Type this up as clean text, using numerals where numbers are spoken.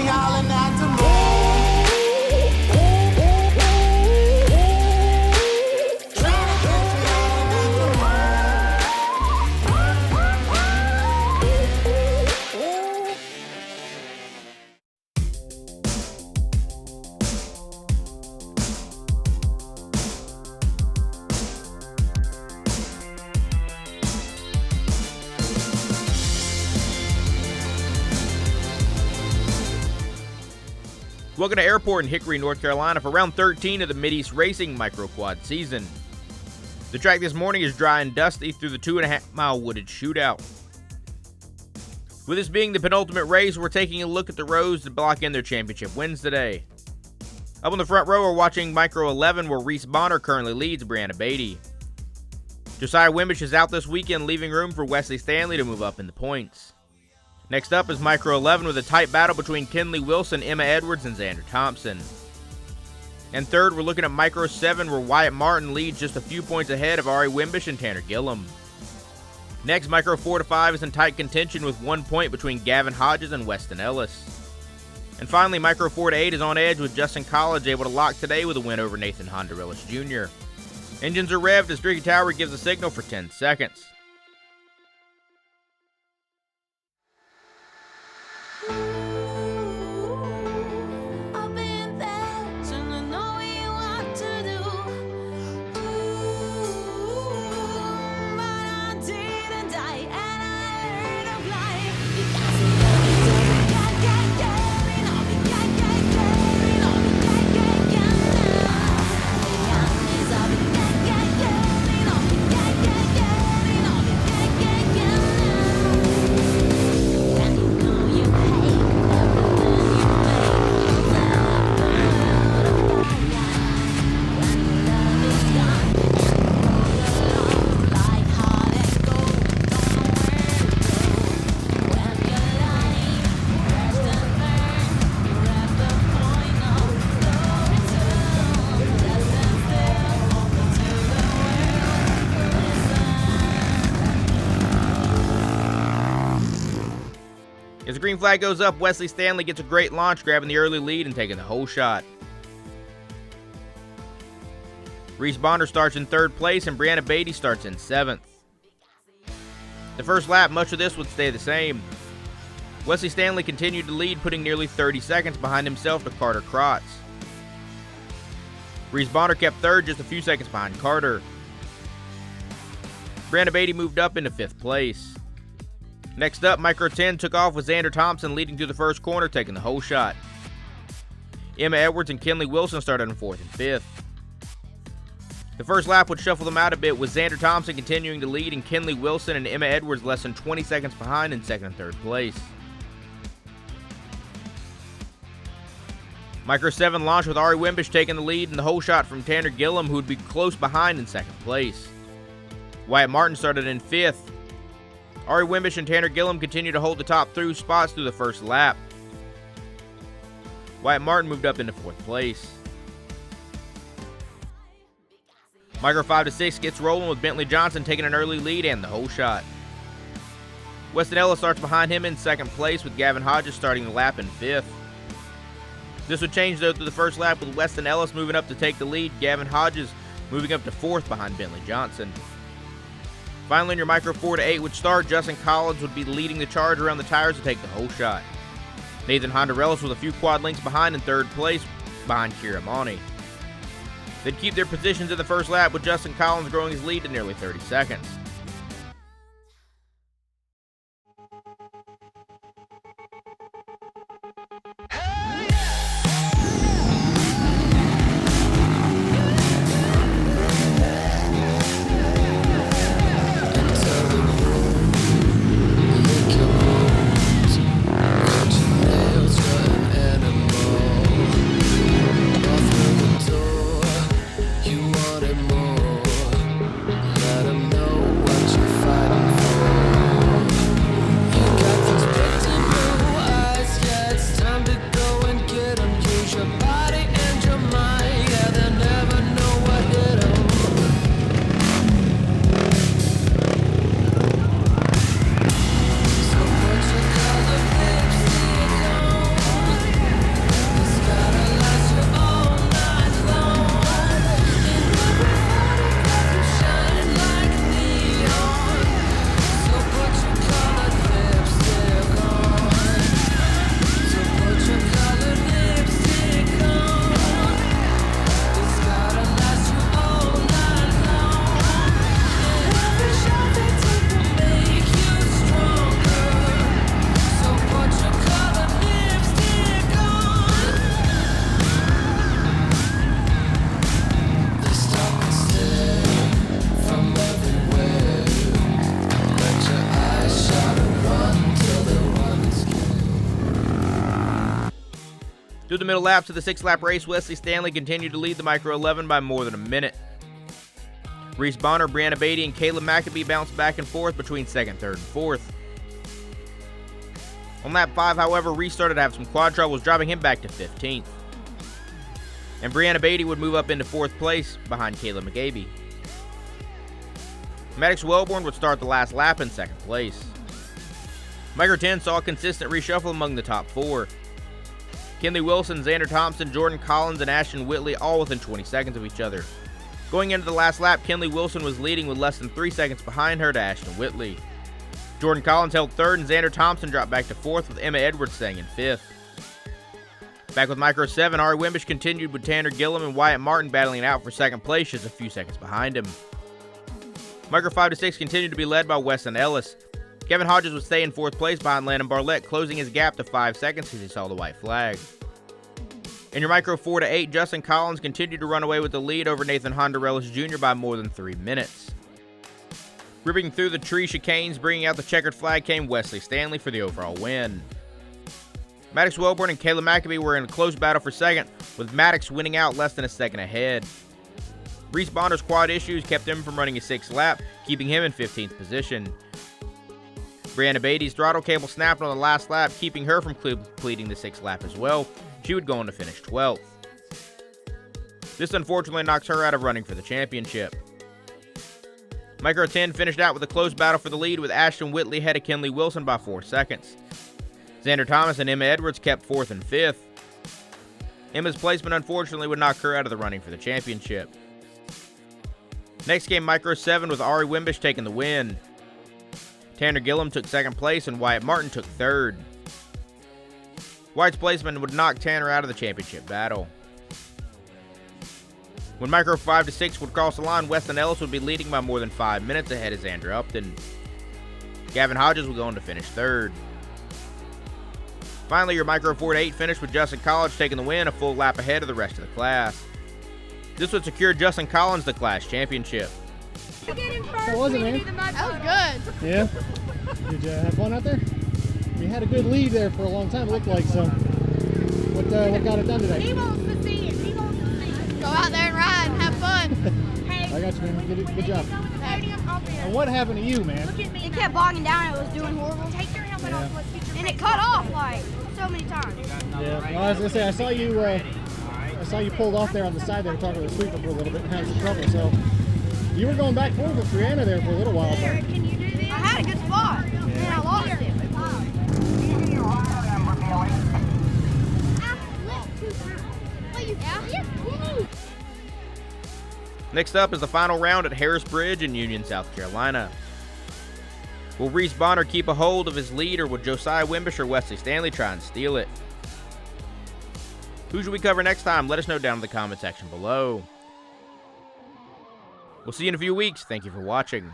calling out to me. Welcome to Airport in Hickory, North Carolina for round 13 of the MidEast Racing Micro-Quad season. The track this morning is dry and dusty through the 2.5-mile wooded shootout. With this being the penultimate race, we're taking a look at the rows that block in their championship wins today. Up on the front row, we're watching Micro 11 where Reese Bonner currently leads Brianna Beatty. Josiah Wimbish is out this weekend, leaving room for Wesley Stanley to move up in the points. Next up is Micro 11 with a tight battle between Kinley Wilson, Emma Edwards, and Xander Thompson. And third, we're looking at Micro 7 where Wyatt Martin leads just a few points ahead of Ari Wimbish and Tanner Gillum. Next, Micro 4 to 5 is in tight contention with 1 point between Gavin Hodges and Weston Ellis. And finally, Micro 4 to 8 is on edge with Justin College able to lock today with a win over Nathan Hondurelis Jr. Engines are revved as Dricky Tower gives a signal for 10 seconds. As the green flag goes up, Wesley Stanley gets a great launch, grabbing the early lead and taking the whole shot. Reese Bonner starts in third place and Brianna Beatty starts in seventh. The first lap, much of this would stay the same. Wesley Stanley continued to lead, putting nearly 30 seconds behind himself to Carter Krotz. Reese Bonner kept third, just a few seconds behind Carter. Brianna Beatty moved up into fifth place. Next up, Micro 10 took off with Xander Thompson leading through the first corner, taking the whole shot. Emma Edwards and Kinley Wilson started in fourth and fifth. The first lap would shuffle them out a bit, with Xander Thompson continuing to lead and Kinley Wilson and Emma Edwards less than 20 seconds behind in second and third place. Micro 7 launched with Ari Wimbish taking the lead and the whole shot from Tanner Gillum, who would be close behind in second place. Wyatt Martin started in fifth. Ari Wimbish and Tanner Gillum continued to hold the top three spots through the first lap. Wyatt Martin moved up into fourth place. Micro 5 to 6 gets rolling with Bentley Johnson taking an early lead and the whole shot. Weston Ellis starts behind him in second place with Gavin Hodges starting the lap in fifth. This would change though through the first lap with Weston Ellis moving up to take the lead, Gavin Hodges moving up to fourth behind Bentley Johnson. Finally, in your Micro 4 to 8 would start, Justin Collins would be leading the charge around the tires to take the whole shot. Nathan Hondurelis with a few quad lengths behind in third place behind Kira Monty. They'd keep their positions in the first lap with Justin Collins growing his lead to nearly 30 seconds. Let 'em know Through the middle laps of the 6-lap race, Wesley Stanley continued to lead the Micro 11 by more than a minute. Reese Bonner, Brianna Beatty, and Caleb McAbee bounced back and forth between 2nd, 3rd, and 4th. On lap 5, however, Reese started to have some quad troubles, dropping him back to 15th. And Brianna Beatty would move up into 4th place behind Caleb McAbee. Maddox Wellborn would start the last lap in 2nd place. Micro 10 saw a consistent reshuffle among the top 4. Kinley Wilson, Xander Thompson, Jordan Collins, and Ashton Whitley all within 20 seconds of each other. Going into the last lap, Kinley Wilson was leading with less than 3 seconds behind her to Ashton Whitley. Jordan Collins held 3rd, and Xander Thompson dropped back to 4th, with Emma Edwards staying in 5th. Back with Micro 7, Ari Wimbish continued with Tanner Gillum and Wyatt Martin battling it out for 2nd place, just a few seconds behind him. Micro 5 to 6 continued to be led by Weston Ellis. Kevin Hodges would stay in 4th place behind Landon Barlett, closing his gap to 5 seconds as he saw the white flag. In your Micro 4 to 8, Justin Collins continued to run away with the lead over Nathan Hondurelis Jr. by more than 3 minutes. Ripping through the tree chicanes, bringing out the checkered flag, came Wesley Stanley for the overall win. Maddox Wellborn and Caleb McAbee were in a close battle for 2nd, with Maddox winning out less than a second ahead. Reese Bonner's quad issues kept him from running a 6th lap, keeping him in 15th position. Brianna Beatty's throttle cable snapped on the last lap, keeping her from completing the 6th lap as well. She would go on to finish 12th. This unfortunately knocks her out of running for the championship. Micro 10 finished out with a close battle for the lead, with Ashton Whitley ahead of Kinley Wilson by 4 seconds. Xander Thomas and Emma Edwards kept 4th and 5th. Emma's placement unfortunately would knock her out of the running for the championship. Next came Micro 7 with Ari Wimbish taking the win. Tanner Gillum took 2nd place and Wyatt Martin took 3rd. Wyatt's placement would knock Tanner out of the championship battle. When Micro 5 to 6 would cross the line, Weston Ellis would be leading by more than 5 minutes ahead of Xander Upton. Gavin Hodges would go on to finish 3rd. Finally, your Micro 4 to 8 finished with Justin Collins taking the win, a full lap ahead of the rest of the class. This would secure Justin Collins the class championship. How was it, man? That was good. Yeah? Did you have fun out there? You had a good lead there for a long time, it looked like, so. What got it done today? He wants to see it. He wants to see it. Go out there and ride and have fun. I got you, man. Good job. And what happened to you, man? It kept bogging down. It was doing horrible. Take your helmet off. Let's get your and it cut off like so many times. Yeah. Well, I was gonna say I saw you pulled off there on the side there talking to the sweeper for a little bit and had some trouble. So you were going back forward with Brianna there for a little while. There, can you do this? I had a good spot. Yeah. And I lost it. Next up is the final round at Harris Bridge in Union, South Carolina. Will Reese Bonner keep a hold of his lead, or will Josiah Wimbish or Wesley Stanley try and steal it? Who should we cover next time? Let us know down in the comment section below. We'll see you in a few weeks. Thank you for watching.